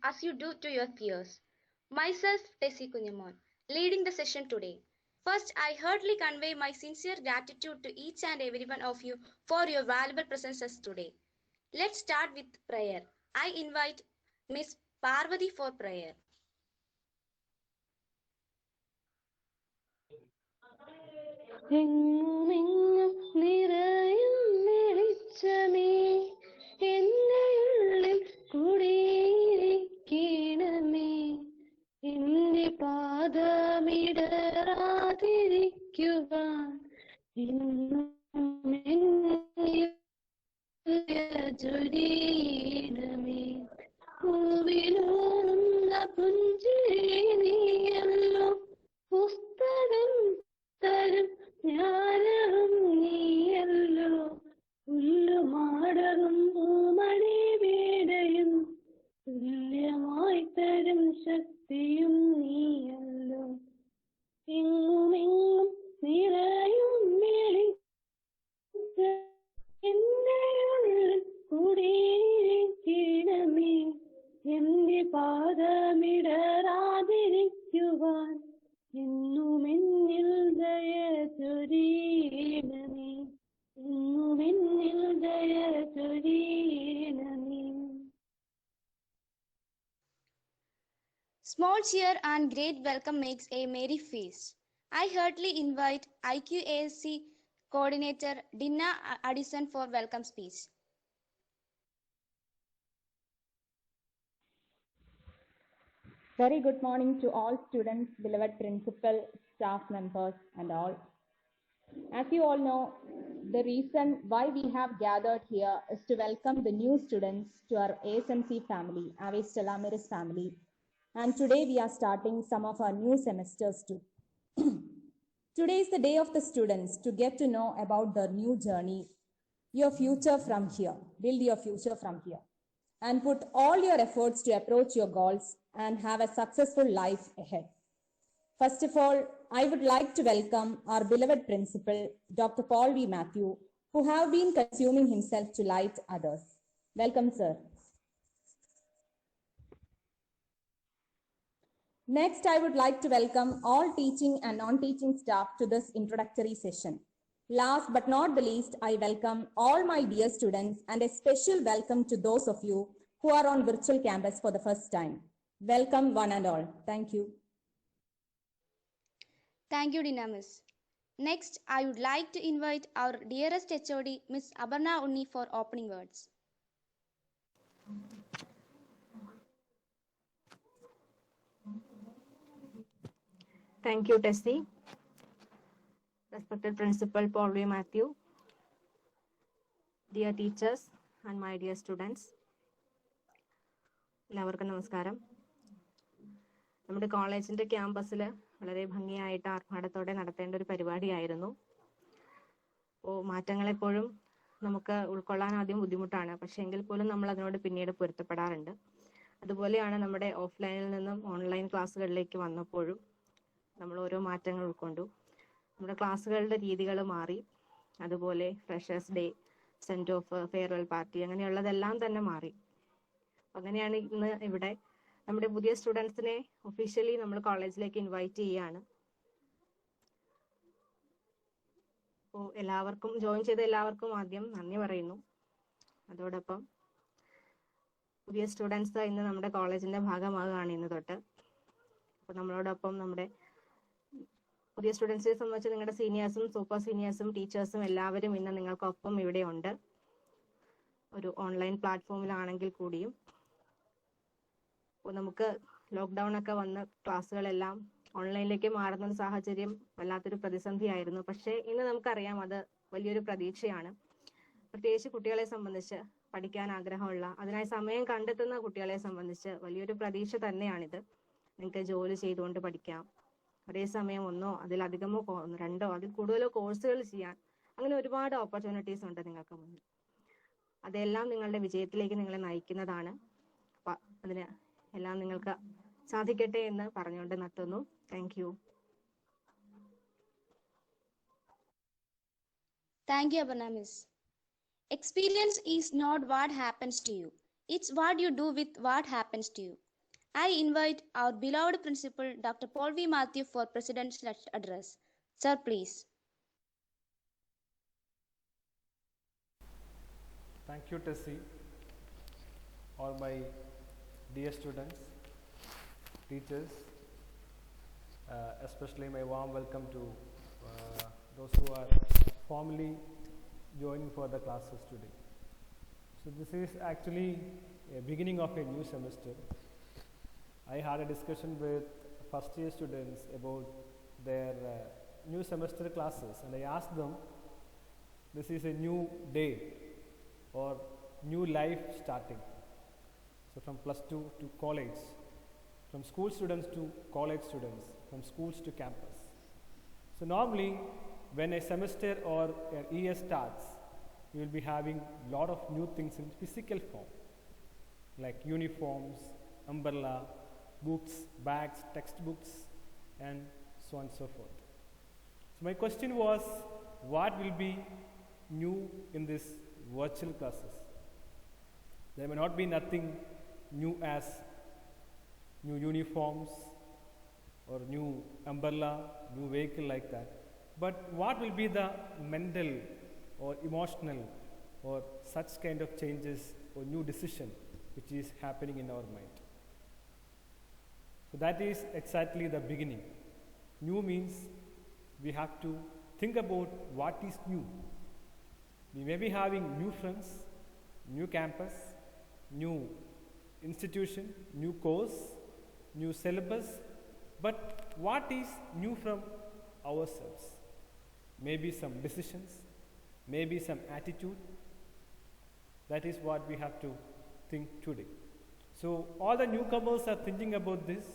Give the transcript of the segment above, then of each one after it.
as you do to your peers. Myself, Tessie Kunyamon, leading the session today. First, I heartily convey my sincere gratitude to each and every one of you for your valuable presences today. Let's start with prayer. I invite Miss Parvati for prayer. എങ്ങുമെങ്ങും നിറയും വെളിച്ചമേ എന്റെ ഉള്ളിൽ കുടിയിരിക്കണമേ എന്റെ പാദമിടറാതിരിക്കുവാൻ എന്നും എന്നിൽ ചൊരിയണമേ പൂവിലൂറുന്ന പുഞ്ചിരി നീയല്ലോ പുസ്തകം തരും ജ്ഞാനവും നീയല്ലോ പുല്ലുമാടകും പൂമണി വീടയും തുല്യമായി തരും ശക്തിയും നീയല്ലോ എങ്ങുമെങ്ങും നിറയും വെളിച്ചം എന്റെ ഉള്ളിൽ കുടിയിരിക്കണമേ എന്റെ പാദമിടറാതിരിക്കുവാൻ എന്നുമെന്നിൽ ദയ ചൊരിയണമേ എന്നുമെന്നിൽ ദയ ചൊരിയണമേ. Small cheer and great welcome makes a merry feast. I heartily invite IQASC Coordinator Dinah Addison for welcome speech. Very good morning to all students, beloved principal, staff members and all. As you all know, the reason why we have gathered here is to welcome the new students to our ASMC family, Ave Stella Maris family. And today we are starting some of our new semesters too. Today is the day of the students to get to know about their new journey, your future from here, build your future from here, and put all your efforts to approach your goals and have a successful life ahead. First of all, I would like to welcome our beloved principal, Dr. Paul V. Matthew, who have been consuming himself to light others. Welcome, sir. Next, I would like to welcome all teaching and non-teaching staff to this introductory session. Last but not the least, I welcome all my dear students and a special welcome to those of you who are on virtual campus for the first time. Welcome one and all. Thank you. Thank you, Dinah Miss. Next, I would like to invite our dearest HOD, Miss Abarna Unni, for opening words. Thank you, Tessie. Respected Principal Paul V. Matthew, dear teachers and my dear students, എല്ലാവർക്കും നമസ്കാരം. നമ്മുടെ കോളേജിന്റെ ക്യാമ്പസിൽ വളരെ ഭംഗിയായിട്ട് ആർഭാടത്തോടെ നടത്തേണ്ട ഒരു പരിപാടിയായിരുന്നു. അപ്പോൾ മാറ്റങ്ങളെപ്പോഴും നമുക്ക് ഉൾക്കൊള്ളാൻ ആദ്യം ബുദ്ധിമുട്ടാണ്, പക്ഷേ എങ്കിൽ പോലും നമ്മൾ അതിനോട് പിന്നീട് പൊരുത്തപ്പെടാറുണ്ട്. അതുപോലെയാണ് നമ്മുടെ ഓഫ്ലൈനിൽ നിന്നും ഓൺലൈൻ ക്ലാസ്സുകളിലേക്ക് വന്നപ്പോഴും നമ്മൾ ഓരോ മാറ്റങ്ങൾ ഉൾക്കൊണ്ടു. നമ്മുടെ ക്ലാസ്സുകളുടെ രീതികൾ മാറി. അതുപോലെ freshers day, send off, farewell party അങ്ങനെയുള്ളതെല്ലാം തന്നെ മാറി. അങ്ങനെയാണ് ഇന്ന് ഇവിടെ നമ്മുടെ പുതിയ സ്റ്റുഡൻസിനെ ഒഫീഷ്യലി നമ്മൾ കോളേജിലേക്ക് ഇൻവൈറ്റ് ചെയ്യാണ്. അപ്പോൾ എല്ലാവർക്കും ജോയിൻ ചെയ്ത എല്ലാവർക്കും ആദ്യം നന്ദി പറയുന്നു. അതോടൊപ്പം പുതിയ സ്റ്റുഡൻസ് ഇന്ന് നമ്മുടെ കോളേജിന്റെ ഭാഗമാകുകയാണ് ഇന്ന് തൊട്ട്. അപ്പോൾ നമ്മളോടൊപ്പം നമ്മുടെ പുതിയ സ്റ്റുഡൻസിനെ സംബന്ധിച്ച് നിങ്ങളുടെ സീനിയേഴ്സും സൂപ്പർ സീനിയേഴ്സും ടീച്ചേഴ്സും എല്ലാവരും ഇന്ന് നിങ്ങൾക്കൊപ്പം ഇവിടെ ഉണ്ട്, ഒരു ഓൺലൈൻ പ്ലാറ്റ്ഫോമിലാണെങ്കിൽ കൂടിയും. അപ്പോൾ നമുക്ക് ലോക്ക്ഡൗൺ ഒക്കെ വന്ന് ക്ലാസ്സുകളെല്ലാം ഓൺലൈനിലേക്ക് മാറുന്ന ഒരു സാഹചര്യം വല്ലാത്തൊരു പ്രതിസന്ധിയായിരുന്നു. പക്ഷേ ഇന്ന് നമുക്കറിയാം അത് വലിയൊരു പ്രതീക്ഷയാണ്. പ്രത്യേകിച്ച് കുട്ടികളെ സംബന്ധിച്ച്, പഠിക്കാൻ ആഗ്രഹമുള്ള, അതിനായി സമയം കണ്ടെത്തുന്ന കുട്ടികളെ സംബന്ധിച്ച് വലിയൊരു പ്രതീക്ഷ തന്നെയാണിത്. നിങ്ങൾക്ക് ജോലി ചെയ്തുകൊണ്ട് പഠിക്കാം, ഒരേ സമയം ഒന്നോ അതിലധികമോ രണ്ടോ അതിൽ കൂടുതലോ കോഴ്സുകൾ ചെയ്യാൻ, അങ്ങനെ ഒരുപാട് ഓപ്പർച്യൂണിറ്റീസ് ഉണ്ട് നിങ്ങൾക്ക് മുന്നിൽ. അതെല്ലാം നിങ്ങളുടെ വിജയത്തിലേക്ക് നിങ്ങളെ നയിക്കുന്നതാണ്. അതിന് എല്ലാം നിങ്ങൾക്ക് സാധിക്കട്ടെ എന്ന് പറഞ്ഞുകൊണ്ട് നിർത്തുന്നു. Thank you. Thank you, Abarna Miss. Experience is not what happens to you. It's what you do with what happens to you. I invite our beloved principal, Dr. Paul V. Matthew, for President's address. Sir, please. Thank you, Tessie. All my dear students, teachers, especially my warm welcome to those who are formally joining for the classes today. So this is actually a beginning of a new semester. I had a discussion with first year students about their new semester classes, and I asked them, this is a new day or new life starting. So from plus 2 to college, from school students to college students, from schools to campus. So normally when a semester or a year starts, you will be having a lot of new things in physical form, like uniforms, umbrella, books, bags, textbooks, and so on and so forth. So my question was, what will be new in this virtual classes? There may not be nothing new as new uniforms or new umbrella, new vehicle like that. But what will be the mental or emotional or such kind of changes or new decision which is happening in our mind? So that is exactly the beginning. New means we have to think about what is new. We may be having new friends, new campus, new institution, new course, new syllabus, but what is new from ourselves? Maybe some decisions, maybe some attitude. That is what we have to think today. So all the newcomers are thinking about this,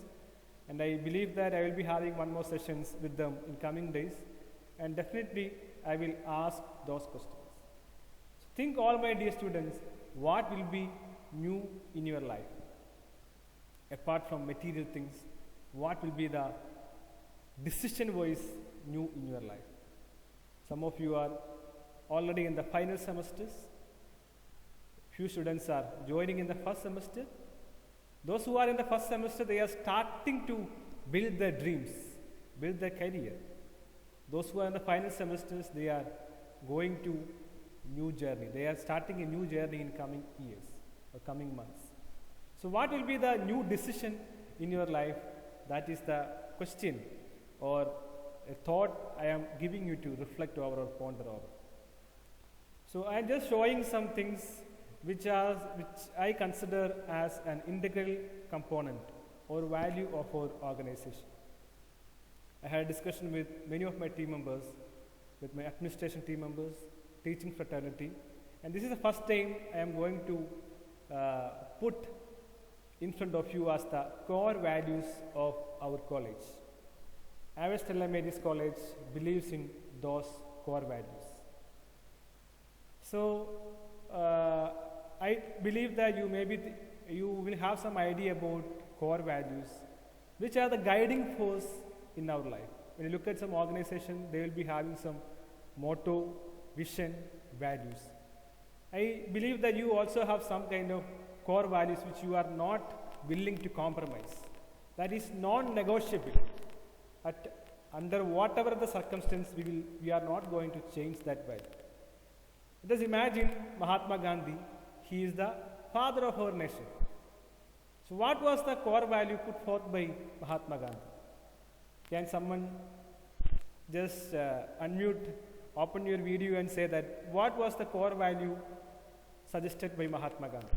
and I believe that I will be having one more sessions with them in coming days, and definitely I will ask those questions. So think, all my dear students, what will be new in your life? Apart from material things, what will be the decision-wise new in your life? Some of you are already in the final semesters. Few students are joining in the first semester. Those who are in the first semester, they are starting to build their dreams, build their career. Those who are in the final semesters, they are going to new journey. They are starting a new journey in coming years or coming months. So what will be the new decision in your life? That is the question or a thought I am giving you to reflect over or ponder over. So I am just showing some things which I consider as an integral component or value of our organization. I had a discussion with many of my team members, with my administration team members, teaching fraternity, and this is the first time I am going to put in front of you as the core values of our college. Aves Stella Maris College believes in those core values. So I believe that you will have some idea about core values, which are the guiding force in our life. When you look at some organization, they will be having some motto, vision, values. I believe that you also have some kind of core values which you are not willing to compromise. That is non-negotiable. Under whatever the circumstance, we are not going to change that value. Let us imagine Mahatma Gandhi. He is the father of our nation. So what was the core value put forth by Mahatma Gandhi? Can someone just unmute, open your video and say that what was the core value suggested by Mahatma Gandhi?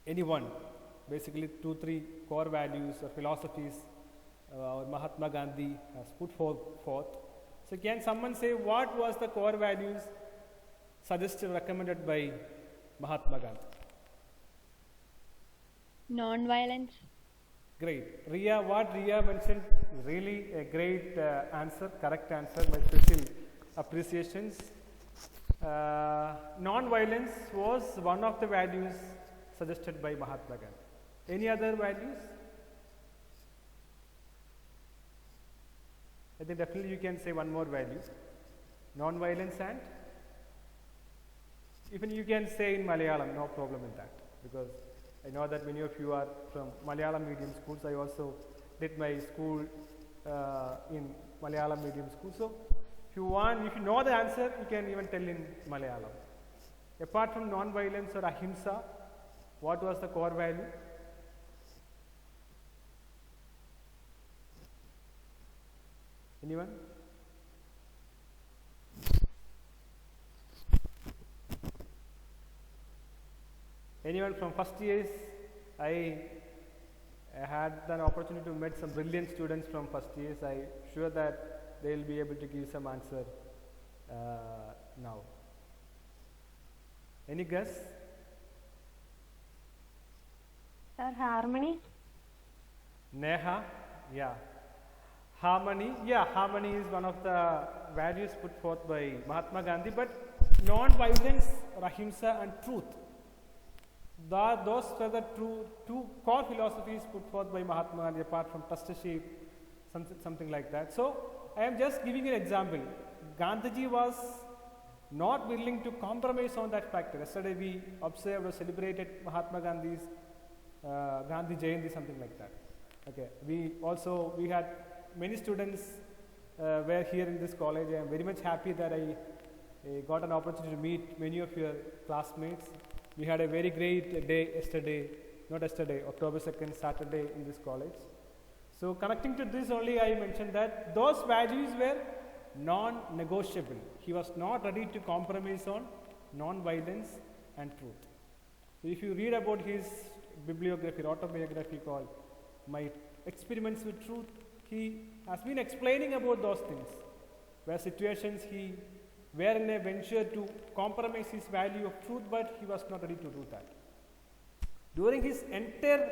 Anyone? Basically 2-3 core values or philosophies or Mahatma Gandhi has put forth. So can someone say what was the core values suggested, recommended by Mahatma Gandhi? Non-violence. Great. Ria, what Ria mentioned, really a great answer, correct answer, my special appreciations. Non-violence was one of the values suggested by Mahatma Gandhi. Any other values? I think definitely you can say one more value. Non-violence, and even you can say in Malayalam, no problem in that, because I know that many of you are from Malayalam medium schools. I also did my school in Malayalam medium school. So if you know the answer, you can even tell in Malayalam. Apart from non-violence or ahimsa, what was the core value? Anyone? Anyone from first years? I had an opportunity to meet some brilliant students from first years. I'm sure that they will be able to give some answer now. Any guess? Sir, harmony. Neha? Yeah. Harmony? Yeah, harmony is one of the values put forth by Mahatma Gandhi, but non-violence, ahimsa and truth. Those were the two core philosophies put forth by Mahatma Gandhi, apart from trusteeship, something like that. So, I am just giving an example. Gandhiji was not willing to compromise on that factor. Yesterday we observed or celebrated Mahatma Gandhi's Gandhi Jayanti, something like that. Okay. We had many students were here in this college. I am very much happy that I got an opportunity to meet many of your classmates. We had a very great day October 2nd, Saturday in this college. So connecting to this only, I mentioned that those values were non-negotiable. He was not ready to compromise on non-violence and truth. So if you read about his bibliography, autobiography called My Experiments with Truth, he has been explaining about those things, where situations he were in a venture to compromise his value of truth, but he was not ready to do that. During his entire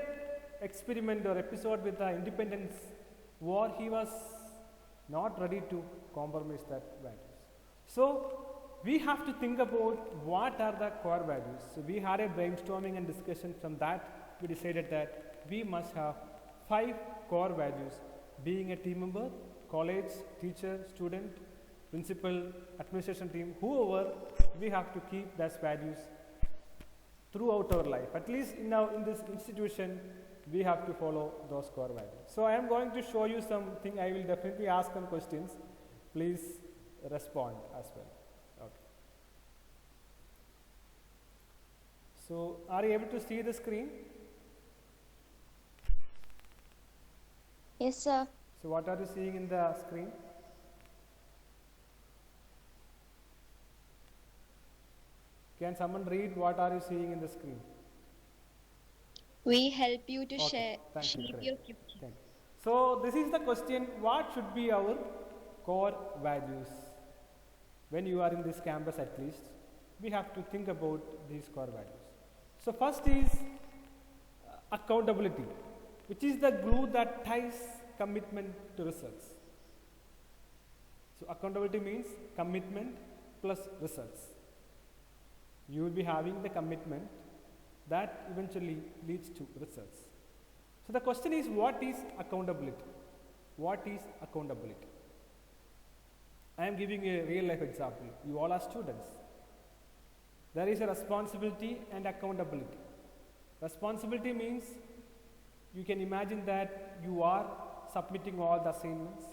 experiment or episode with the independence war, he was not ready to compromise that values. So we have to think about what are the core values. So we had a brainstorming and discussion. From that, we decided that we must have 5 core values: being a team member, college, teacher, student, principal, administration team, whoever, we have to keep those values throughout our life. At least in this institution, we have to follow those core values. So I am going to show you something. I will definitely ask some questions. Please respond as well. Okay. So are you able to see the screen? Yes, sir. So what are you seeing in the screen? Can someone read what are you seeing in the screen? We help you to Okay, thank you, shape great. your future. Thank you. So this is the question: what should be our core values? When you are in this campus, at least, we have to think about these core values. So first is accountability, which is the glue that ties commitment to results. So accountability means commitment plus results. You will be having the commitment that eventually leads to results. So the question is, what is accountability? What is accountability? I am giving a real life example. You all are students. There is a responsibility and accountability. Responsibility means you can imagine that you are submitting all the assignments,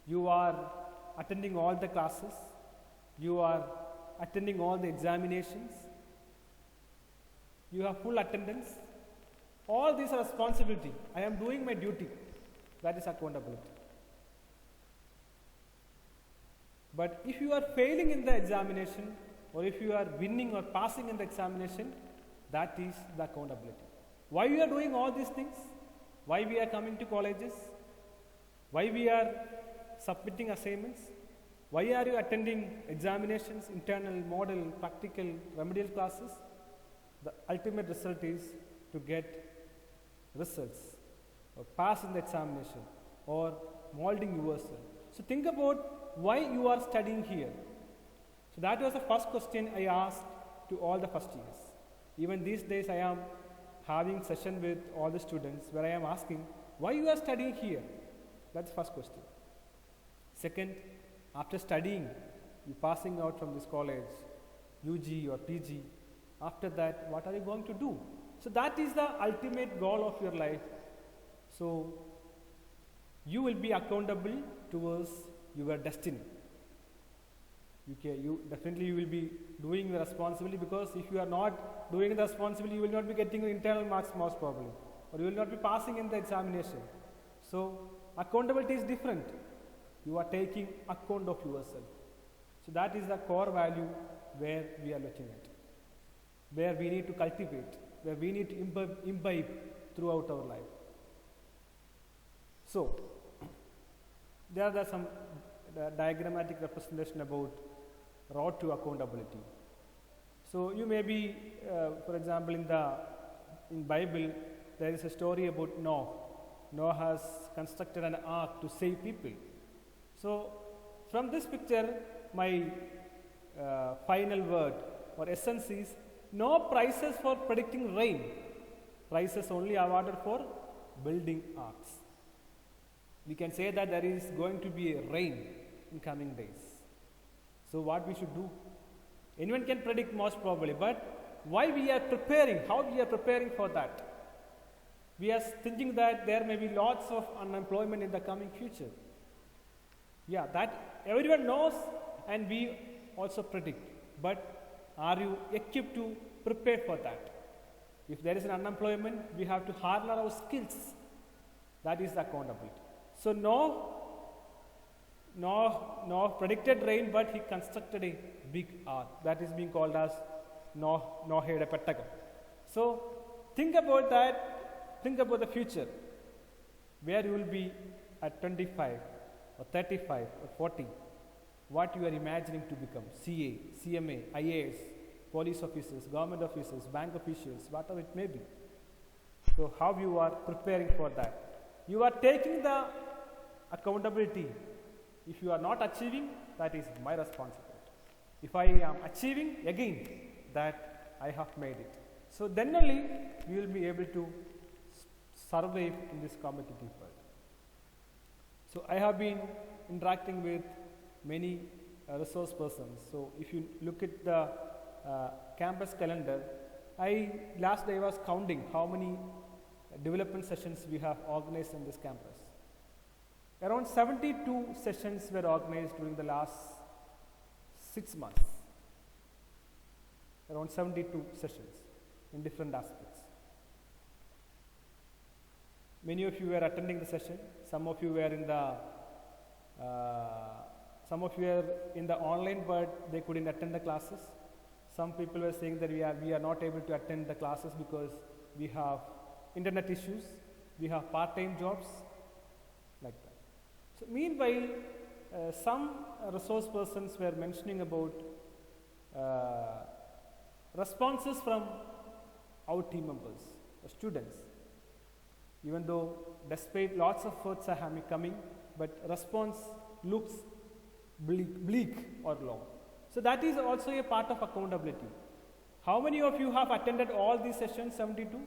you are attending all the classes, you are attending all the examinations, you have full attendance. All these are responsibility. I am doing my duty. That is accountability. But if you are failing in the examination, or if you are winning or passing in the examination, that is the accountability. Why we are doing all these things? Why we are coming to colleges? Why we are submitting assignments? Why are you attending examinations, internal, model, practical, remedial classes? The ultimate result is to get results, or pass in the examination, or molding yourself. So think about why you are studying here. So that was the first question I asked to all the first years. Even these days I am having session with all the students where I am asking, why you are studying here? That's the first question. Second, after studying, you passing out from this college, UG or PG, after that, what are you going to do? So that is the ultimate goal of your life. So you will be accountable towards your destiny. You definitely you will be doing the responsibility, because if you are not doing the responsibility, you will not be getting the internal marks most probably, or you will not be passing in the examination. So accountability is different. You are taking account of yourself. So that is the core value where we are looking at, where we need to cultivate, where we need to imbibe throughout our life. So there are some diagrammatic representation about road to accountability. So you may be, for example, in Bible, there is a story about Noah. Noah has constructed an ark to save people. So from this picture, my final word or essence is no prizes for predicting rain. Prizes only awarded for building arks. We can say that there is going to be a rain in coming days. So what we should do? Anyone can predict most probably, but why we are preparing, how we are preparing for that? We are thinking that there may be lots of unemployment in the coming future. Yeah, that everyone knows and we also predict. But are you equipped to prepare for that? If there is an unemployment, we have to harden our skills. That is the accountability. So Noah predicted rain, but he constructed a big ark. That is being called as Noahide Pettakam. So think about that, think about the future, where you will be at 25 or 35 or 40, what you are imagining to become, CA, CMA, IAS, police officers, government officers, bank officials, whatever it may be. So how you are preparing for that? You are taking the accountability. If you are not achieving, that is my responsibility. If I am achieving, again, that I have made it. So then only we will be able to survive in this competitive world. So I have been interacting with many resource persons. So if you look at the campus calendar, last day I was counting how many development sessions we have organized in this campus. Around 72 sessions were organized during the last 6 months. Around 72 sessions in different aspects. Many of you were attending the session. Some of you were in the online, but they couldn't attend the classes. Some people were saying that we are not able to attend the classes because we have internet issues, we have part-time jobs, like that. So meanwhile, some resource persons were mentioning about responses from our team members, students. Even though despite lots of efforts are coming, but response looks bleak or low. So that is also a part of accountability. How many of you have attended all these sessions, 72?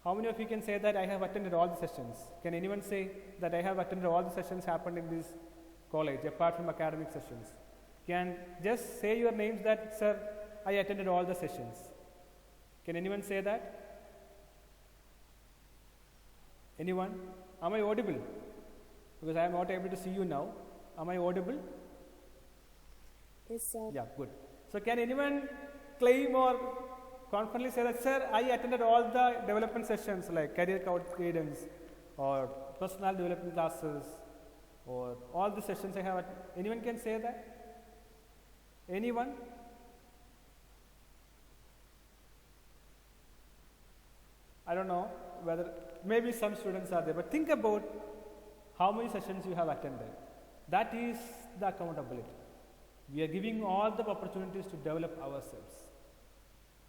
How many of you can say that I have attended all the sessions? Can anyone say that I have attended all the sessions happened in this college, apart from academic sessions? Can just say your names that, sir, I attended all the sessions. Can anyone say that? Anyone? Am I audible? Because I am not able to see you now. Am I audible? Yes, sir. Yeah, good. So can anyone claim or confidently say that, sir, I attended all the development sessions like career guidance or personal development classes or all the sessions I have. Anyone can say that? Anyone? I don't know whether, maybe some students are there, but think about how many sessions you have attended. That is the accountability. We are giving all the opportunities to develop ourselves.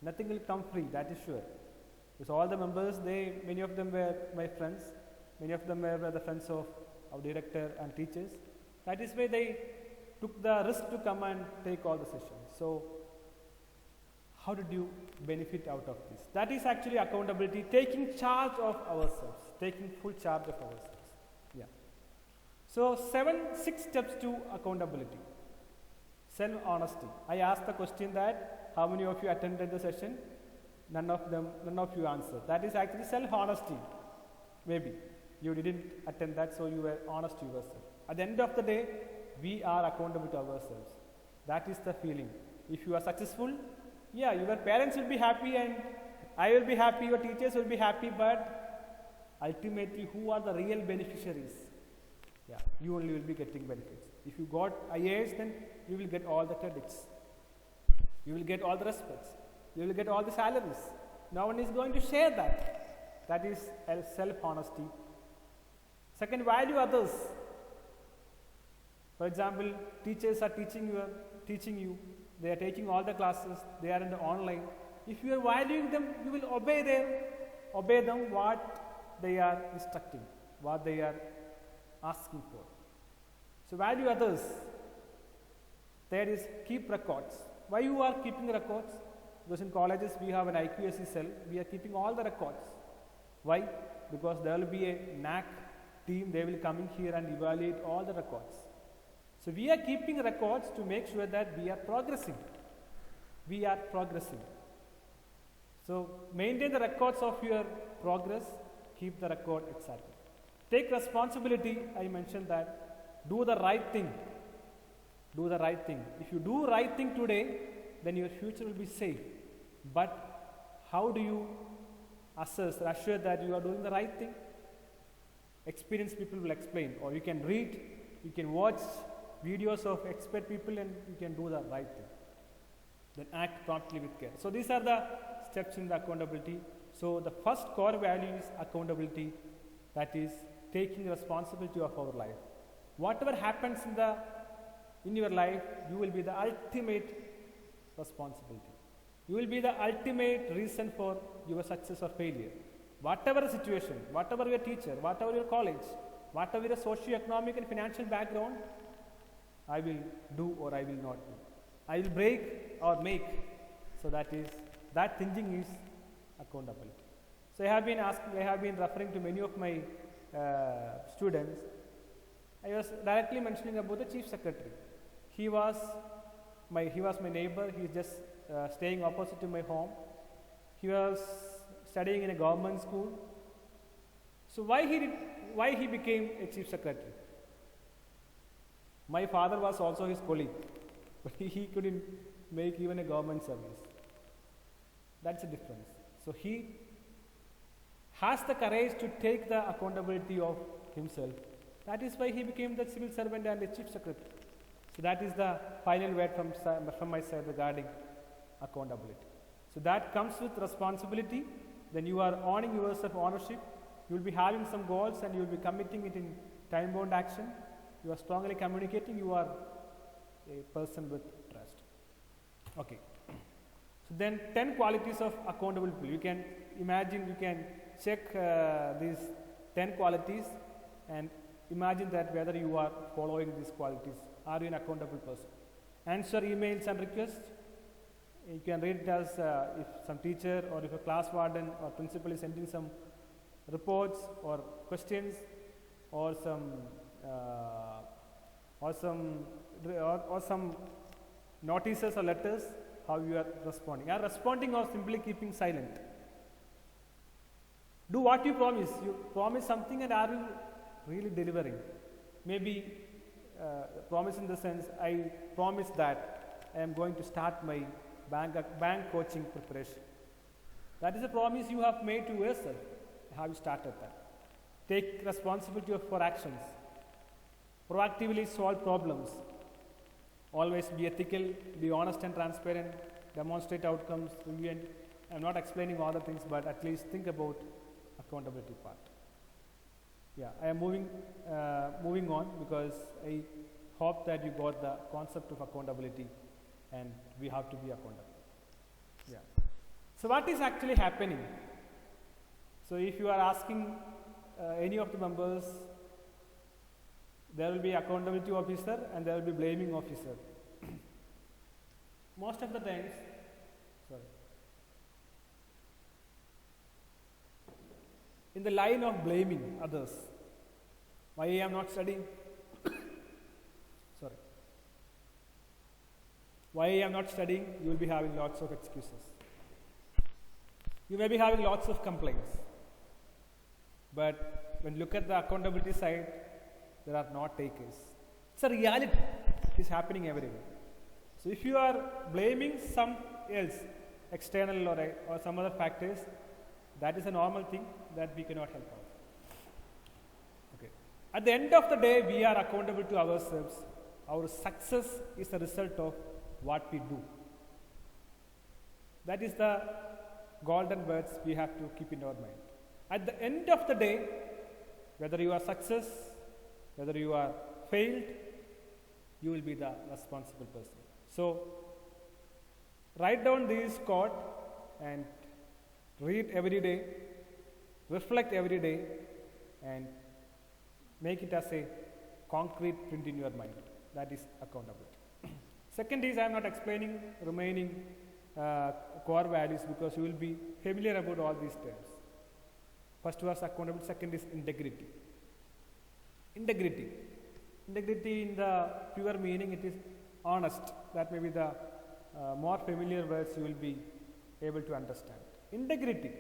Nothing will come free, that is sure. Because all the members, many of them were my friends, many of them were the friends of our director and teachers. That is why they took the risk to come and take all the sessions. So, how did you benefit out of this? That is actually accountability, taking charge of ourselves, taking full charge of ourselves. Yeah. So, 6 steps to accountability. Self-honesty. I asked the question that how many of you attended the session? None of you answered. That is actually self-honesty. Maybe you didn't attend that, so you were honest to yourself. At the end of the day, we are accountable to ourselves. That is the feeling. If you are successful, yeah, your parents will be happy and I will be happy, your teachers will be happy, but ultimately, who are the real beneficiaries? Yeah, you only will be getting benefits. If you got IAS, then you will get all the credits. You will get all the respects. You will get all the salaries. No one is going to share that. That is self-honesty. Second, value others. For example, teachers are teaching you. They are taking all the classes. They are in the online. If you are valuing them, you will obey them what they are instructing, what they are asking for. So value others. Third is keep records. Why you are keeping records? Because in colleges we have an IQAC cell. We are keeping all the records. Why? Because there will be a NAC team. They will come in here and evaluate all the records. So we are keeping records to make sure that we are progressing. We are progressing. So maintain the records of your progress. Keep the record, etc. Take responsibility. I mentioned that. Do the right thing. Do the right thing. If you do right thing today, then your future will be safe. But how do you assure that you are doing the right thing? Experienced people will explain, or you can read, you can watch videos of expert people and you can do the right thing. Then act promptly with care. So these are the steps in the accountability. So the first core value is accountability, that is taking responsibility of our life. Whatever happens in your life, you will be the ultimate responsibility. You will be the ultimate reason for your success or failure. Whatever the situation, whatever your teacher, whatever your college, whatever your socio-economic and financial background, I will do or I will not do. I will break or make. So that thinking is accountability. So I have been referring to many of my students. I was directly mentioning about the chief secretary. He was my neighbor. He is just staying opposite to my home. He was studying in a government school. So why he became a chief secretary? My father was also his colleague, but he couldn't make even a government service. That's the difference. So he has the courage to take the accountability of himself. That is why he became the civil servant and the chief secretary. So that is the final word from my side regarding accountability. So that comes with responsibility. Then you are owning yourself ownership. You will be having some goals and you will be committing it in time-bound action. You are strongly communicating. You are a person with trust. Okay. So then 10 qualities of accountable people. You can imagine, you can check these 10 qualities and imagine that whether you are following these qualities. Are you an accountable person? Answer emails and requests. You can read it as if some teacher or if a class warden or principal is sending some reports or questions or some notices or letters, how you are responding. Are responding or simply keeping silent? Do what you promise. You promise something, and are you really delivering? Maybe promise in the sense, I promise that I am going to start my bank coaching preparation. That is a promise you have made to yourself. Have you started that? Take responsibility for actions. Proactively solve problems. Always be ethical, be honest and transparent, demonstrate outcomes, review. And I'm not explaining all the things, but at least think about accountability part. Yeah, I am moving on because I hope that you got the concept of accountability and we have to be accountable. Yeah. So what is actually happening? So if you are asking any of the members, there will be accountability officer and there will be blaming officer. Most of the times, in the line of blaming others, why I am not studying, why I am not studying, you will be having lots of excuses. You may be having lots of complaints. But when you look at the accountability side, there are no takers. It's a reality. It is happening everywhere. So if you are blaming some else, external or some other factors, that is a normal thing that we cannot help out. Okay. At the end of the day, we are accountable to ourselves. Our success is the result of what we do. That is the golden words we have to keep in our mind. At the end of the day, whether you are success, whether you are failed, you will be the responsible person. So, write down this quote and read every day, reflect every day, and make it as a concrete print in your mind. That is accountability. Second is, I am not explaining remaining core values because you will be familiar about all these terms. First was accountability, second is integrity. Integrity in the pure meaning, it is honest. That may be the more familiar words you will be able to understand. Integrity.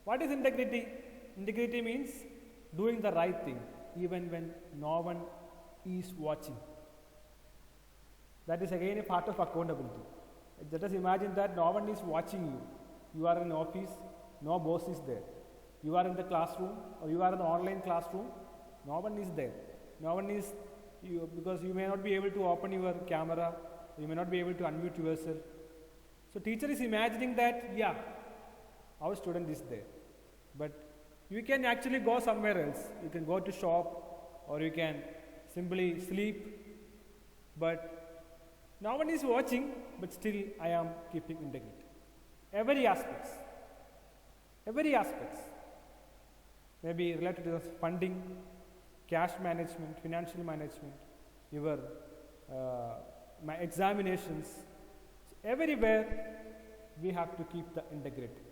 What is integrity? Integrity means doing the right thing even when no one is watching. That is again a part of accountability. Let us imagine that no one is watching you. You are in an office, no boss is there. You are in the classroom or you are in the online classroom, no one is there. No one is, because you may not be able to open your camera, you may not be able to unmute yourself. So teacher is imagining that, yeah, our student is there. But you can actually go somewhere else. You can go to shop or you can simply sleep. But no one is watching, but still I am keeping integrity. Every aspect, maybe related to funding, cash management, financial management, your my examinations, so everywhere we have to keep the integrity,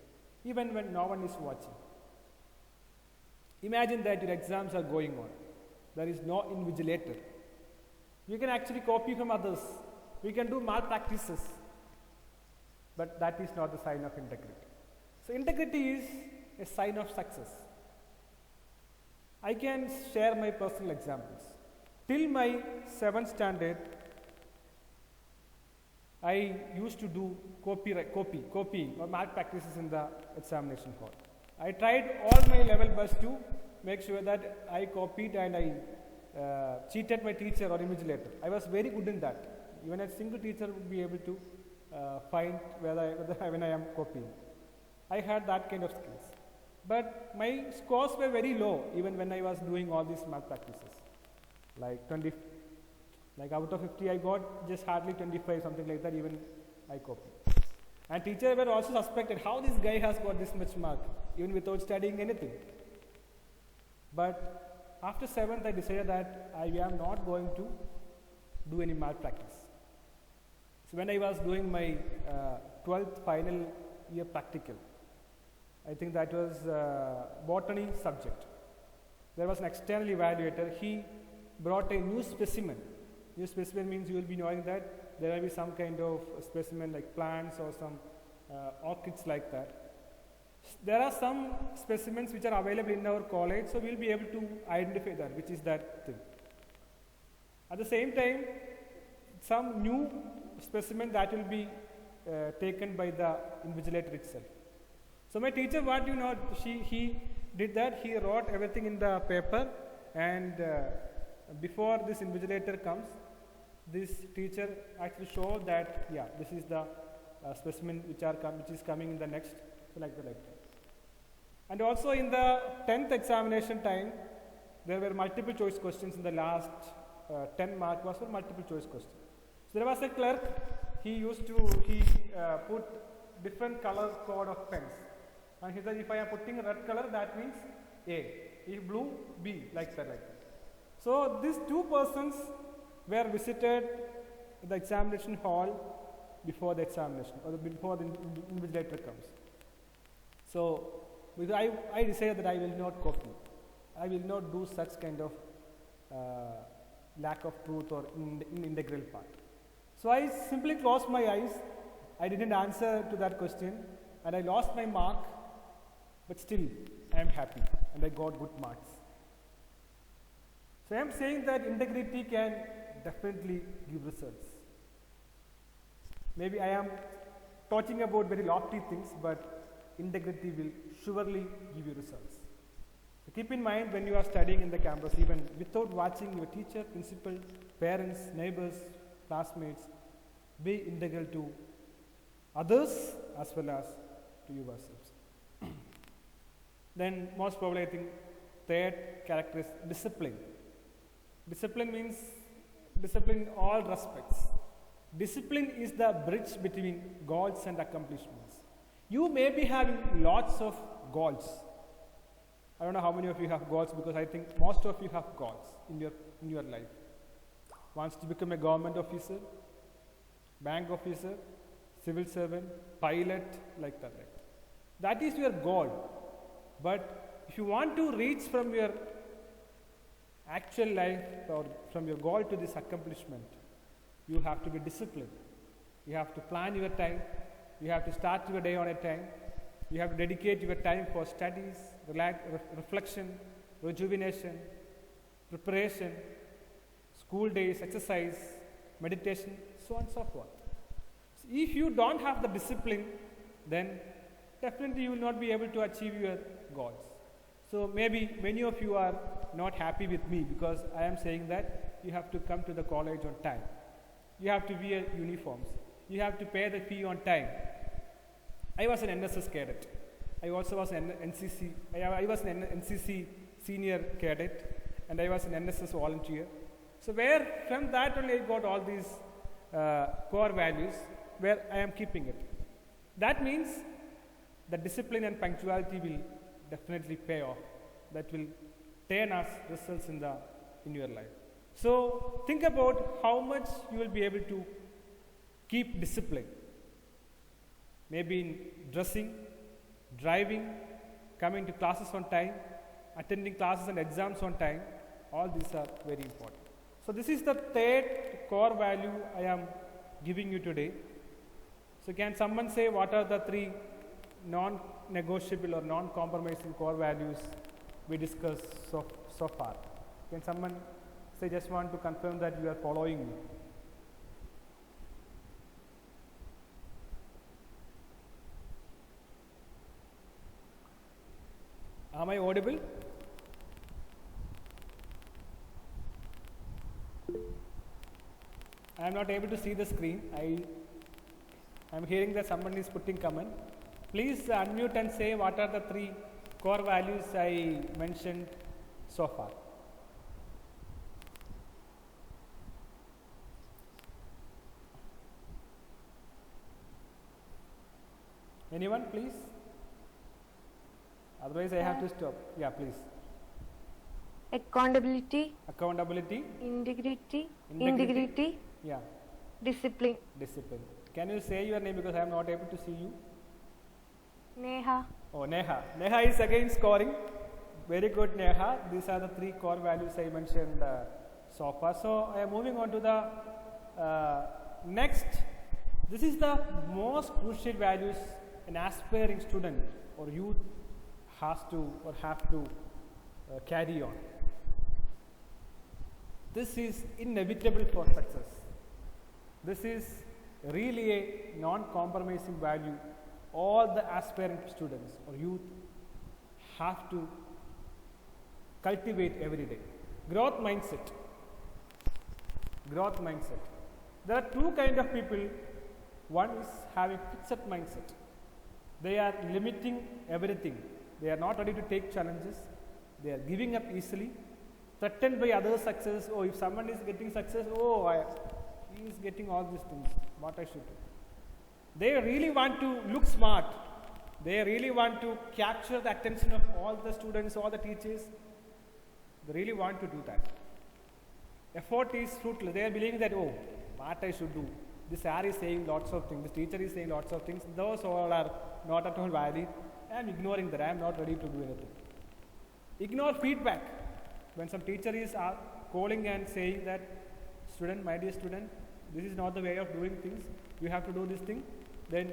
even when no one is watching. Imagine that your exams are going on. There is no invigilator. You can actually copy from others. We can do malpractices, but that is not the sign of integrity. So integrity is a sign of success. I can share my personal examples. Till my 7th standard, I used to do copying or malpractices in the examination hall. I tried all my level best to make sure that I copied and I cheated my teacher or invigilator. I was very good in that. Even a single teacher would be able to find whether when I am copying. I had that kind of skills. But my scores were very low even when I was doing all these malpractices. Like out of 50 I got just hardly 25, something like that, even I copied. And teachers were also suspected how this guy has got this much mark even without studying anything. But after 7th I decided that I am not going to do any malpractice. So when I was doing my 12th final year practical, I think that was botany subject. There was an external evaluator. He brought a new specimen. New specimen means you will be knowing that there will be some kind of specimen like plants or some orchids like that. There are some specimens which are available in our college, so we will be able to identify that, which is that thing. At the same time, some new specimen that will be taken by the invigilator itself. So my teacher, what you know, he did that, he wrote everything in the paper, and before this invigilator comes, this teacher actually showed that, yeah, this is the specimen which is coming in the next, so like that. And also in the 10th examination time, there were multiple choice questions in the last 10 mark was for multiple choice questions. So there was a clerk, he put different color code of pens. And he said, if I am putting a red color, that means A. If blue, B, like that. So these two persons were visited the examination hall before the examination or before the invigilator comes. So I decided that I will not copy. I will not do such kind of lack of truth or integral part. So I simply closed my eyes. I didn't answer to that question. and I lost my mark, but still I am happy and I got good marks. So I am saying that integrity can definitely give results. Maybe I am talking about very lofty things, but integrity will surely give you results. So keep in mind when you are studying in the campus, even without watching your teacher, principal, parents, neighbors, classmates, be integral to others as well as to yourselves. Then most probably I think third character is discipline. Discipline means discipline in all respects. Discipline is the bridge between goals and accomplishments. You may be having lots of goals. I don't know how many of you have goals, because I think most of you have goals in your life. Wants to become a government officer, bank officer, civil servant, pilot, like that. Right? That is your goal. But if you want to reach from your actual life or from your goal to this accomplishment, you have to be disciplined. You have to plan your time. You have to start your day on a time. You have to dedicate your time for studies, reflection, rejuvenation, preparation, school days, exercise, meditation, so on and so forth. So if you don't have the discipline, then definitely you will not be able to achieve your goals. So maybe many of you are not happy with me because I am saying that you have to come to the college on time. You have to wear uniforms. You have to pay the fee on time. I was an NSS cadet. I also was an NCC. I was an NCC senior cadet, and I was an NSS volunteer. So where from that only I got all these core values where I am keeping it. That means the discipline and punctuality will definitely pay off. That will turn us results in your life. So think about how much you will be able to keep discipline. Maybe in dressing, driving, coming to classes on time, attending classes and exams on time. All these are very important. So this is the third core value I am giving you today. So can someone say what are the three non-negotiable or non-compromising core values we discussed so far? Can someone say, just want to confirm that you are following me? Am I audible? I am not able to see the screen. I am hearing that someone is putting comment. Please unmute and say what are the three core values I mentioned so far. Anyone, please? Otherwise, I have to stop. Yeah, please. Accountability, Accountability, integrity, yeah, discipline. discipline. Can you say your name because I am not able to see you? Neha. Oh, Neha. Neha is again scoring. Very good, Neha. These are the three core values I mentioned so far. So I am moving on to the next. This is the most crucial values an aspiring student or youth has to or have to carry on. This is inevitable for success. This is really a non-compromising value all the aspiring students or youth have to cultivate every day. Growth mindset. Growth mindset. There are two kinds of people. One is having fixed mindset. They are limiting everything. They are not ready to take challenges. They are giving up easily, threatened by other success. Oh, if someone is getting success, he is getting all these things. What I should do? They really want to look smart. They really want to capture the attention of all the students, all the teachers. They really want to do that. Effort is fruitless. They are believing that, oh, what I should do? This sir is saying lots of things. This teacher is saying lots of things. Those all are not at all valid. I am ignoring that. I am not ready to do anything. Ignore feedback. When some teacher is calling and saying that, student, my dear student, this is not the way of doing things. You have to do this thing. Then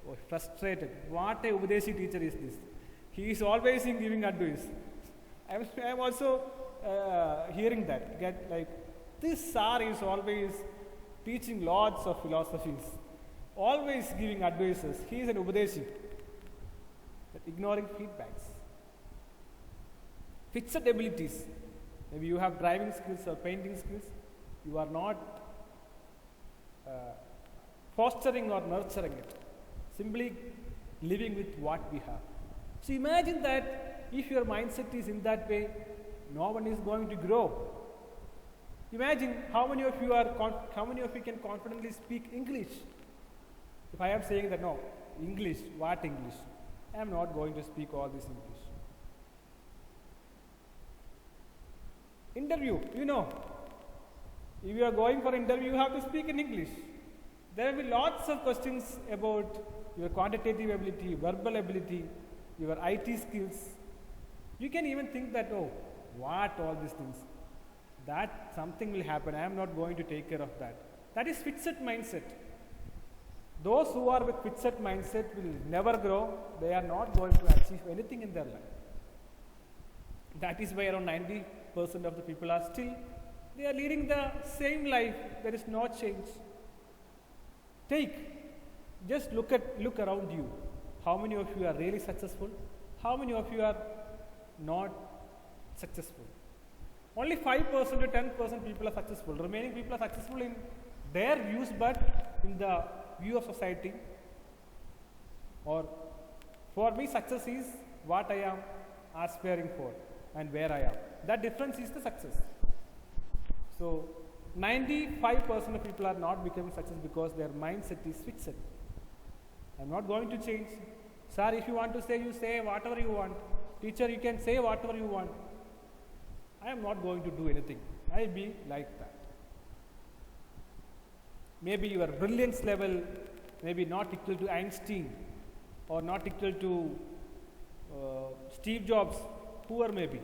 or frustrated. What a Upadesi teacher is this? He is always in giving advice. I am also hearing that. Get like this sir is always teaching lots of philosophies, always giving advices. He is an Upadesi, but ignoring feedbacks. Fixed abilities. Maybe you have driving skills or painting skills. You are not fostering or nurturing it. Simply living with what we have. So imagine that if your mindset is in that way, no one is going to grow. Imagine how many of you can confidently speak English. If I am saying that no, English, what English? I am not going to speak all this English. Interview, if you are going for interview, you have to speak in English. There will be lots of questions about your quantitative ability, verbal ability, your IT skills. You can even think that, oh, what all these things? That something will happen. I am not going to take care of that. That is fixed mindset. Those who are with fixed mindset will never grow. They are not going to achieve anything in their life. That is why around 90% of the people are still, they are leading the same life. There is no change. Just look around you. How many of you are really successful? How many of you are not successful? Only 5% to 10% people are successful. Remaining people are successful in their views, but in the view of society. Or for me, success is what I am aspiring for and where I am. That difference is the success. So 95% of people are not becoming success because their mindset is fixed. I am not going to change. Sir, if you want to say, you say whatever you want. Teacher, you can say whatever you want. I am not going to do anything. I will be like that. Maybe your brilliance level may be not equal to Einstein or not equal to Steve Jobs, whoever may be.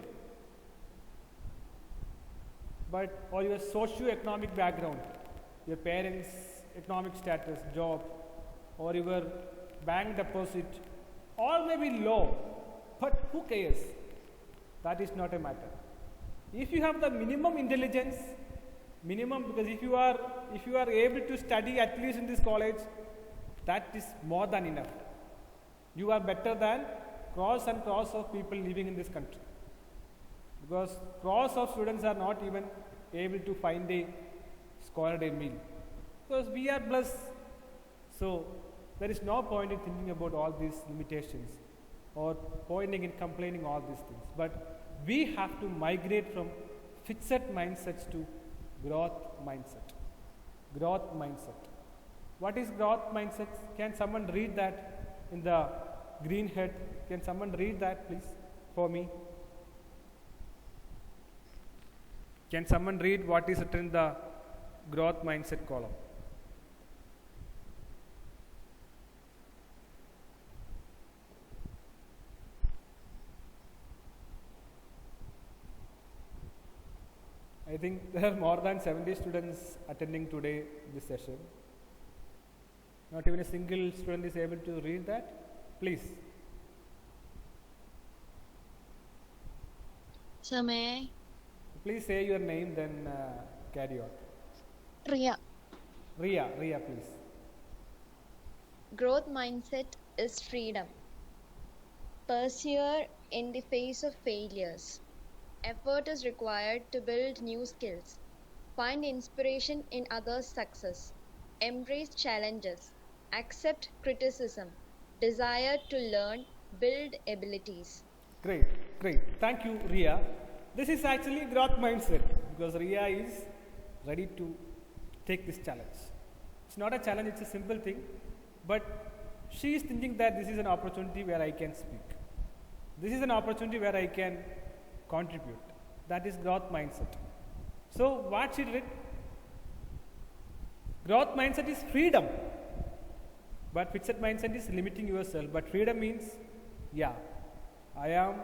But or your socio-economic background, your parents' economic status, job, or your bank deposit, all may be low, but who cares? That is not a matter. If you have the minimum intelligence, because if you are able to study at least in this college, that is more than enough. You are better than crores and crores of people living in this country. Because crores of students are not even able to find a scholarly meal. Because we are blessed. So there is no point in thinking about all these limitations or pointing and complaining all these things. But we have to migrate from fixed mindsets to growth mindset. Growth mindset. What is growth mindset? Can someone read that in the green head? Can someone read that please for me? Can someone read what is written in the growth mindset column? I think there are more than 70 students attending today this session. Not even a single student is able to read that. Please. So may I? Please say your name, then carry on. Riya. Riya, please. Growth mindset is freedom. Persevere in the face of failures. Effort is required to build new skills. Find inspiration in others' success. Embrace challenges. Accept criticism. Desire to learn. Build abilities. Great. Thank you, Riya. This is actually growth mindset because Riya is ready to take this challenge. It's not a challenge, it's a simple thing, but she is thinking that this is an opportunity where I can speak. This is an opportunity where I can contribute. That is growth mindset. So what she did? Growth mindset is freedom, but fixed mindset is limiting yourself. But freedom means, yeah, I am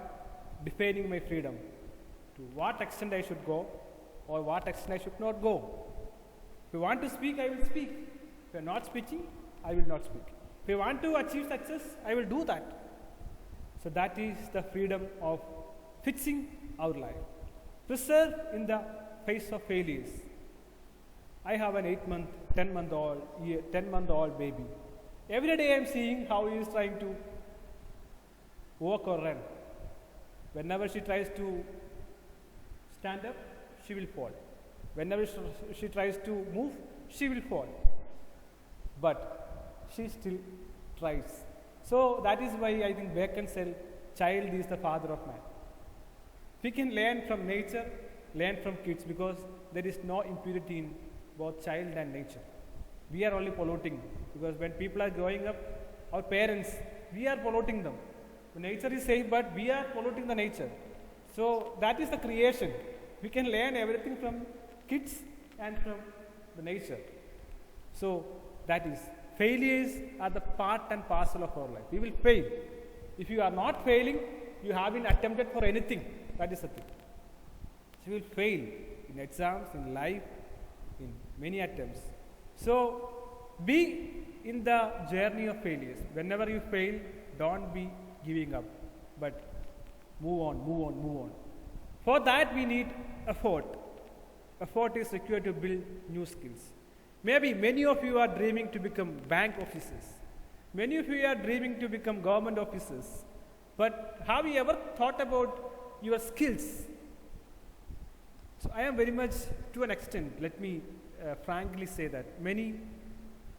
defining my freedom. To what extent I should go or what extent I should not go. If you want to speak, I will speak. If you are not speaking, I will not speak. If I want to achieve success, I will do that. So that is the freedom of fixing our life. Preserve in the face of failures. I have an 8-month, 10-month-old baby. Every day I am seeing how he is trying to walk or run. Whenever she tries to stand up, she will fall. Whenever she tries to move, she will fall. But she still tries. So that is why I think Bacon said, child is the father of man. We can learn from nature, learn from kids, because there is no impurity in both child and nature. We are only polluting, because when people are growing up, our parents, we are polluting them. The nature is safe, but we are polluting the nature. So that is the creation. We can learn everything from kids and from the nature. So that is, failures are the part and parcel of our life. We will fail. If you are not failing, you haven't attempted for anything. That is the thing. So you will fail in exams, in life, in many attempts. So be in the journey of failures. Whenever you fail, don't be giving up, but move on. For that we need effort. Effort is required to build new skills. Maybe many of you are dreaming to become bank officers. Many of you are dreaming to become government officers. But have you ever thought about your skills? So I am very much, to an extent, let me frankly say that many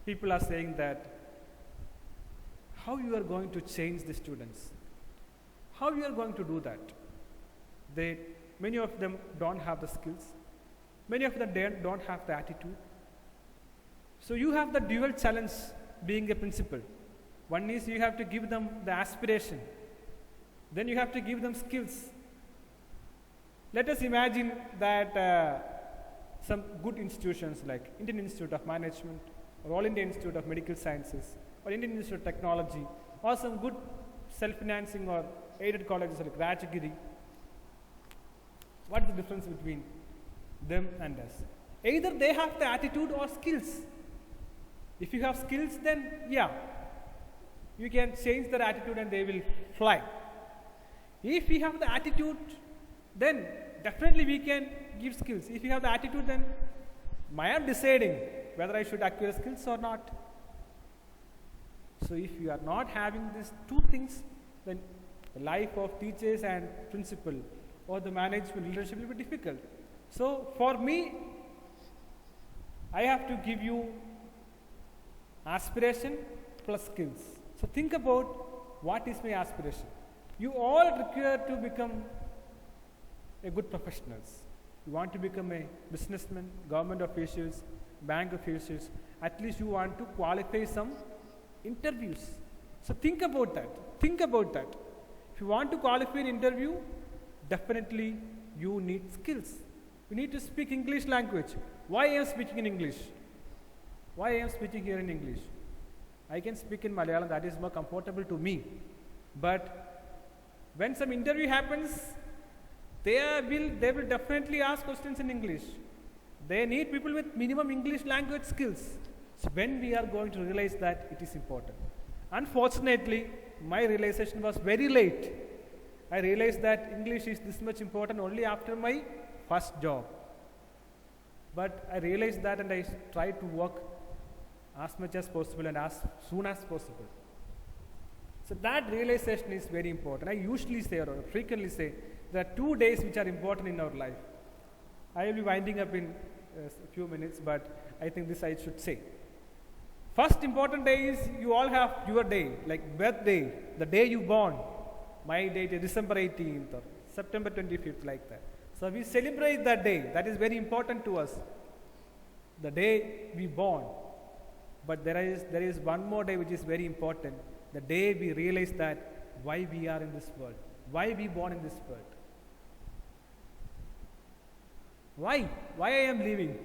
people are saying that how you are going to change the students, how you are going to do that. Many of them don't have the skills, many of them don't have the attitude. So you have the dual challenge being a principal. One is you have to give them the aspiration, then you have to give them skills. Let us imagine that some good institutions like Indian Institute of Management or All India Institute of Medical Sciences or Indian Institute of Technology or some good self-financing or aided colleges like Rajagiri. What is the difference between them and us? Either they have the attitude or skills. If you have skills, then yeah, you can change their attitude and they will fly. If we have the attitude, then definitely we can give skills. If you have the attitude, then I am deciding whether I should acquire skills or not. So if you are not having these two things, then the life of teachers and principal or the management leadership will be difficult. So for me, I have to give you aspiration plus skills. So think about what is my aspiration. You all require to become a good professionals. You want to become a businessman, government officials, bank officials. At least you want to qualify some interviews. So think about that. Think about that. If you want to qualify an interview, definitely you need skills. You need to speak English language. Why I am speaking in English? Why I am speaking here in English? I can speak in Malayalam, that is more comfortable to me. But when some interview happens, they will definitely ask questions in English. They need people with minimum English language skills. So when we are going to realize that it is important. Unfortunately, my realization was very late. I realized that English is this much important only after my first job. But I realized that and I tried to work as much as possible and as soon as possible. So that realization is very important. I usually say or frequently say there are 2 days which are important in our life. I will be winding up in a few minutes, but I think this I should say. First important day is you all have your day, like birthday, the day you born. My date is December 18th or September 25th, like that. So we celebrate that day. That is very important to us. The day we born. But there is one more day which is very important. The day we realize that why we are in this world. Why we born in this world. Why? Why I am living?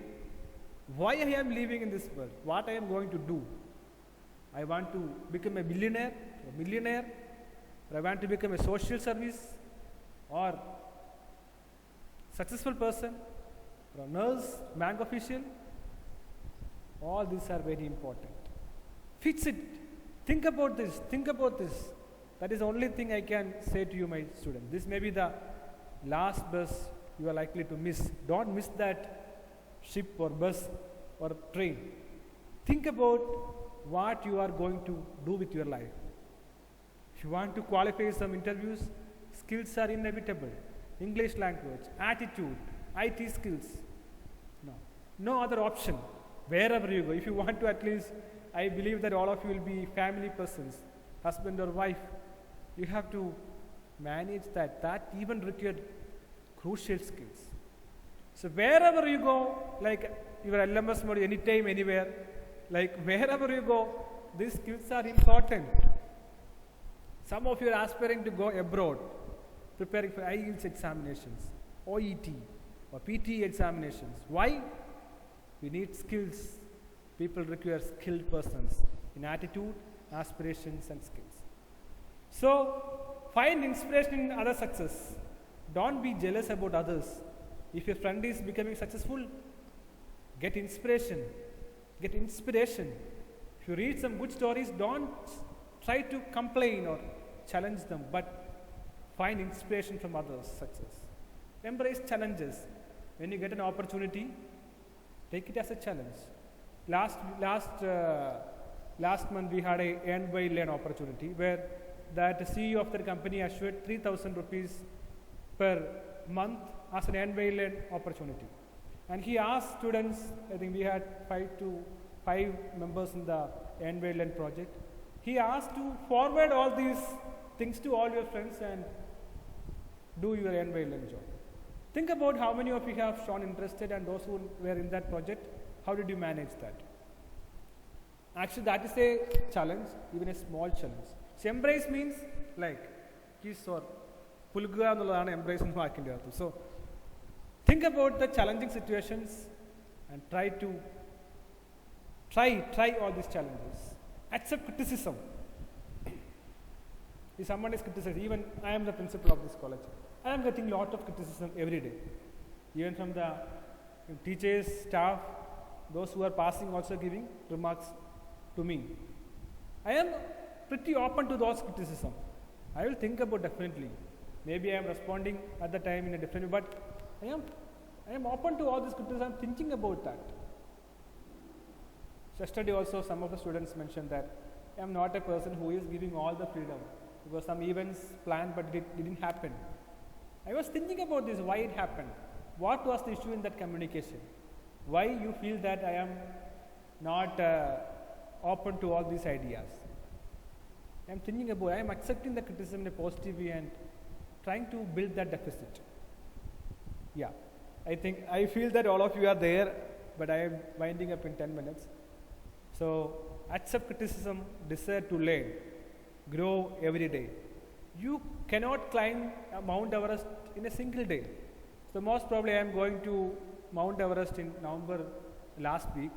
Why I am living in this world? What I am going to do? I want to become a billionaire, a millionaire, or I want to become a social service, or successful person, or a nurse, bank official. All these are very important. Fix it. Think about this. Think about this. That is the only thing I can say to you, my students. This may be the last bus you are likely to miss. Don't miss that ship or bus or train. Think about what you are going to do with your life. If you want to qualify some interviews, skills are inevitable. English language, attitude, IT skills. No other option. Wherever you go, if you want to at least, I believe that all of you will be family persons, husband or wife. You have to manage that. That even required crucial skills. So wherever you go, like your LMS mode, anytime, anywhere, like wherever you go, these skills are important. Some of you are aspiring to go abroad, preparing for IELTS examinations, OET or PT examinations. Why? We need skills. People require skilled persons in attitude, aspirations, and skills. So, find inspiration in other success. Don't be jealous about others. If your friend is becoming successful, get inspiration. Get inspiration. If you read some good stories, don't try to complain or challenge them, but find inspiration from others' success. Embrace challenges. When you get an opportunity, take it as a challenge. Last month we had a earn by learn opportunity where that CEO of the company assured 3,000 rupees per month as an earn by learn opportunity. And he asked students, I think we had 5 members in the earn by learn project. He asked to forward all these things to all your friends and do your earn by learn job. Think about how many of you have shown interested and those who were in that project, how did you manage that? Actually, that is a challenge, even a small challenge. So, embrace means like, kiss or pulga ennullana embrace ennu vaakinte artham. So, think about the challenging situations and try all these challenges. Accept criticism. If someone is criticized, even I am the principal of this college, I am getting a lot of criticism every day, even from the teachers, staff, those who are passing also giving remarks to me. I am pretty open to those criticism. I will think about definitely. Maybe I am responding at the time in a different way, but I am open to all this criticism. I am thinking about that. Yesterday also some of the students mentioned that I am not a person who is giving all the freedom because some events planned but it didn't happen. I was thinking about this, why it happened. What was the issue in that communication? Why you feel that I am not open to all these ideas? I am thinking about, I am accepting the criticism in a positive way and trying to build that deficit. Yeah, I feel that all of you are there, but I am winding up in 10 minutes. So, accept criticism, desire to learn, grow every day. You cannot climb Mount Everest in a single day. So, most probably I am going to Mount Everest in November last week.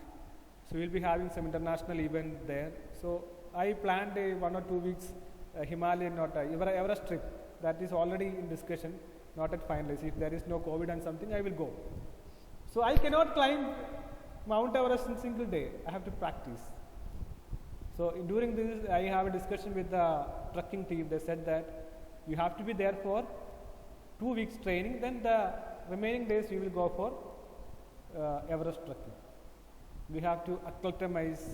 So, we will be having some international event there. So, I planned a 1 or 2 weeks Himalayan or Everest trip. That is already in discussion, not yet finalized. If there is no COVID and something, I will go. So, I cannot climb Mount Everest in a single day. I have to practice. So, during this, I have a discussion with the trekking team. They said that you have to be there for 2 weeks training, then the remaining days you will go for Everest trekking. We have to acclimatize,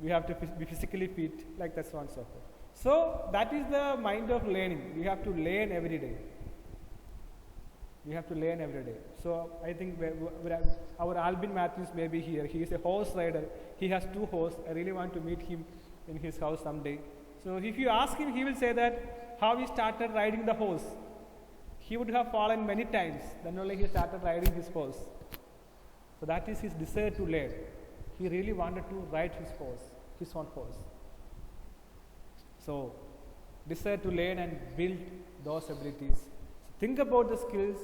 we have to be physically fit, like that, so on and so forth. So, that is the mind of learning. We have to learn every day. We have to learn every day. So, I think our Albin Matthews may be here. He is a horse rider. He has 2 horses. I really want to meet him in his house someday. So, if you ask him, he will say that how he started riding the horse. He would have fallen many times. Then only he started riding his horse. So, that is his desire to learn. He really wanted to ride his horse, his own horse. So, desire to learn and build those abilities. So, think about the skills,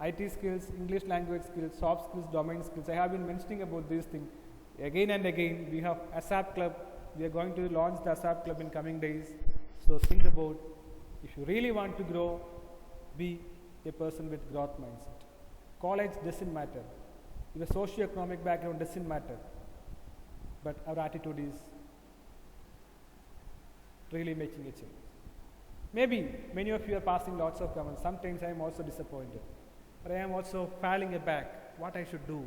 IT skills, English language skills, soft skills, domain skills. I have been mentioning about these things again and again. We have ASAP Club. We are going to launch the ASAP Club in coming days. So, think about, if you really want to grow, be a person with growth mindset. College doesn't matter. Your socio-economic background doesn't matter. But our attitude is really making a change. Maybe many of you are passing lots of comments. Sometimes I am also disappointed, or I am also falling back what I should do.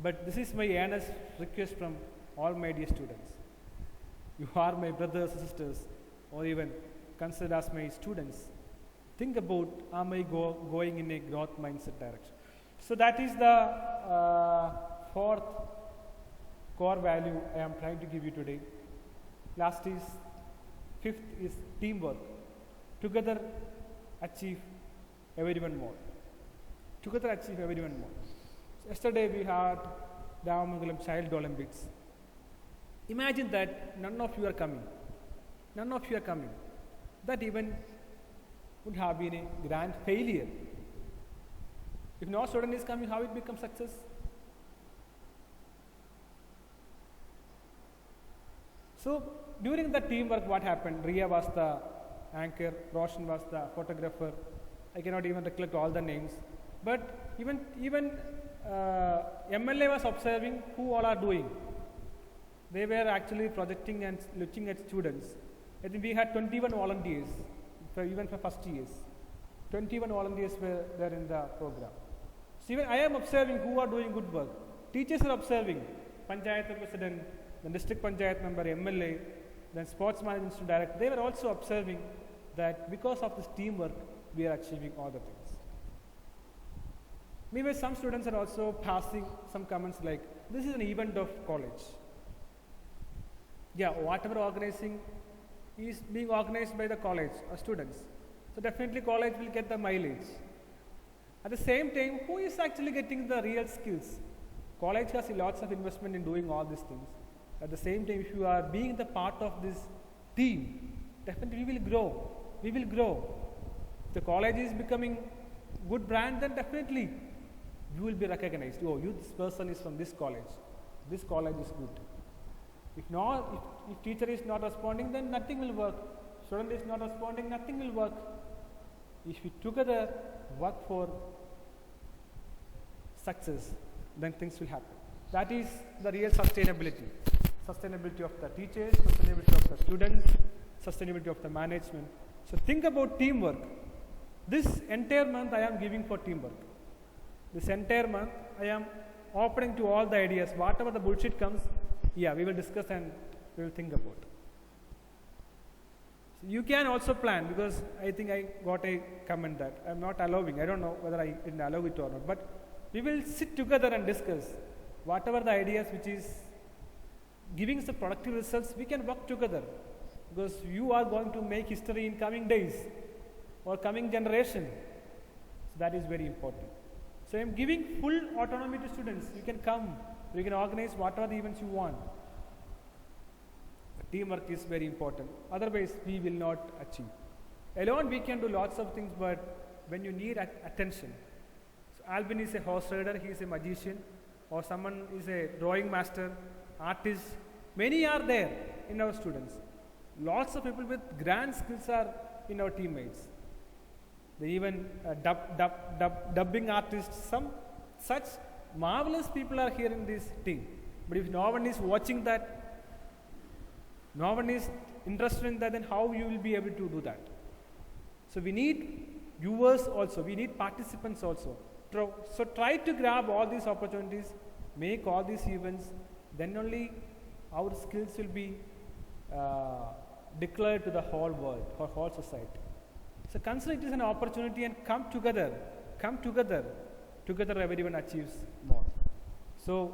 But this is my earnest request from all my dear students. You are my brothers and sisters, or even considered as my students. Think about, am I going in a growth mindset direction? So that is the fourth core value I am trying to give you today. Last is, fifth is teamwork. Together achieve everyone more. Together achieve everyone more. Yesterday we had Davamangalam Child Olympics. Imagine that none of you are coming. None of you are coming. That event would have been a grand failure. If no student is coming, how it becomes success? So during the teamwork, what happened? Riya was the anchor, Roshan was the photographer. I cannot even recollect all the names. But even MLA was observing who all are doing. They were actually projecting and looking at students. I think we had 21 volunteers, even for first years. 21 volunteers were there in the program. So even I am observing who are doing good work. Teachers are observing. Panchayat president, the district panchayat member, MLA, then sports management director. They were also observing that because of this teamwork, we are achieving all the things. Maybe some students are also passing some comments like, this is an event of college. Yeah, whatever organizing is being organized by the college or students. So definitely college will get the mileage. At the same time, who is actually getting the real skills? College has lots of investment in doing all these things. At the same time, if you are being the part of this team, definitely we will grow. We will grow. If the college is becoming good brand, then definitely you will be recognized. Oh, this person is from this college. This college is good. If not, if teacher is not responding, then nothing will work. Student is not responding, nothing will work. If we together work for success, then things will happen. That is the real sustainability. Sustainability of the teachers, sustainability of the students, sustainability of the management. So think about teamwork. This entire month I am giving for teamwork. This entire month I am opening to all the ideas. Whatever the bullshit comes, yeah, we will discuss and we will think about. So you can also plan, because I think I got a comment that I am not allowing. I don't know whether I didn't allow it or not, but we will sit together and discuss whatever the ideas which is giving some productive results. We can work together, because you are going to make history in coming days or coming generation. So that is very important. So I am giving full autonomy to students. You can come, you can organize whatever the events you want. But teamwork is very important. Otherwise, we will not achieve. Alone, we can do lots of things, but when you need attention. So Albin is a horse rider, he is a magician, or someone is a drawing master, artist. Many are there in our students. Lots of people with grand skills are in our teammates. They even dubbing artists, some such marvelous people are here in this team. But if no one is watching that, no one is interested in that, then how you will be able to do that? So we need viewers also, we need participants also. So try to grab all these opportunities, make all these events, then only our skills will be declared to the whole world or whole society. So consider it as an opportunity and come together. Together everyone achieves more. So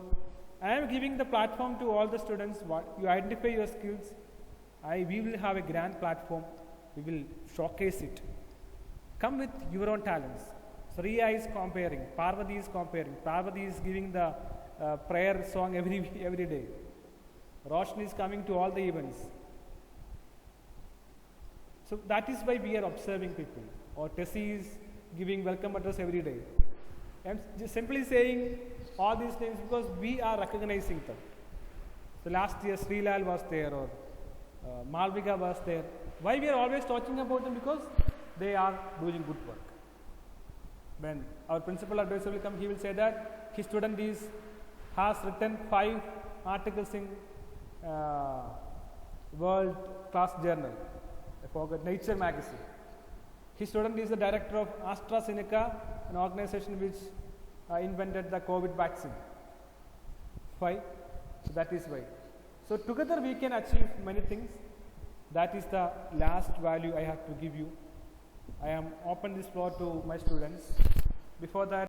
I am giving the platform to all the students. You identify your skills. We will have a grand platform. We will showcase it. Come with your own talents. So Riya is comparing, Parvati is comparing, Parvati is giving the prayer song every day. Roshan is coming to all the events. So that is why we are observing people. Or Tessie is giving welcome address every day. I am just simply saying all these things because we are recognizing them. So last year Srilal was there, or Malvika was there. Why we are always talking about them? Because they are doing good work. When our principal advisor will come, he will say that his student has written 5 articles in world class journal. I forgot, Nature magazine. His student is the director of AstraZeneca, an organization which invented the COVID vaccine. Why? So that is why. So together we can achieve many things. That is the last value I have to give you. I am open this floor to my students. Before that,